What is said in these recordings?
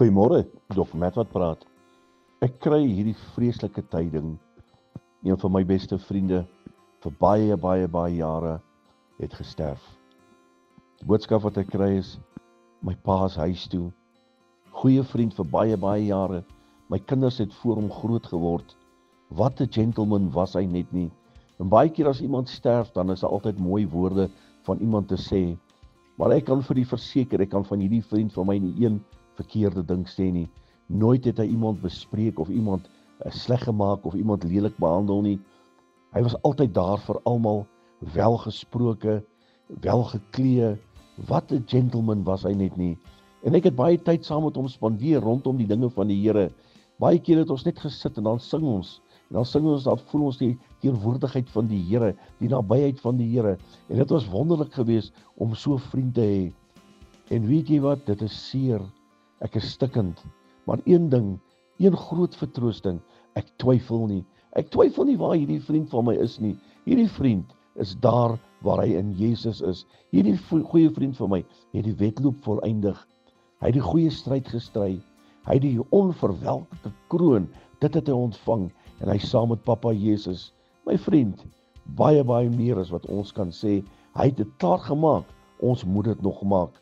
Goeiemôre, Dok Matt wat praat. Ek kry hierdie vreeslike tyding. Een van my beste vriende vir baie jare het gesterf. Die boodskap wat ek kry is, my pa is huis toe. Goeie vriend vir baie jare. My kinders het voor hom groot geword. Wat 'n gentleman was hy net nie. En baie keer as iemand sterf, dan is daar altyd mooi woorde van iemand te sê. Maar ek kan vir die verseker, ek kan van hierdie vriend van my nie een verkeerde ding sê nie. Nooit het hy iemand bespreek of iemand sleg gemaak of iemand lelik behandel nie. Hy was altyd daar vir almal, welgesproke, welgeklee. Wat 'n gentleman was hy net nie. En ek het baie tyd saam met hom spandeer rondom die dinge van die Here. Baie keer het ons net gesit en dan sing ons. En dan sing ons, dan voel ons die teenwoordigheid van die Here, die nabyheid van die Here. En dit was wonderlik geweest om so 'n vriend te hê. En weet jy wat, dit is seer. Ek is stikkend. Maar een ding, een groot vertroosting, ek twyfel nie. Ek twyfel nie waar hierdie vriend van my is nie. Hierdie vriend is daar waar hy in Jesus is. Hierdie goeie vriend van my het die wedloop volëindig. Hy het die goeie stryd gestry. Hy het die onverwelkte kroon, dit het hy ontvang. En hy saam met Papa Jesus, my vriend, baie meer as wat ons kan sê. Hy het dit klaar gemaak, ons moet dit nog maak.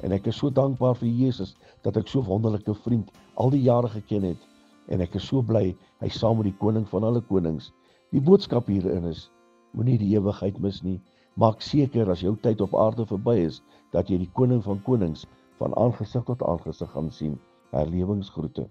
En ek is so dankbaar vir Jesus, dat ek so wonderlike vriend al die jare geken het. En ek is so bly, hy saam met die koning van alle konings. Die boodskap hierin is, moenie die ewigheid mis nie. Maak seker as jou tyd op aarde verby is, dat jy die koning van konings van aangesig tot aangesig gaan sien. Herlewingsgroete.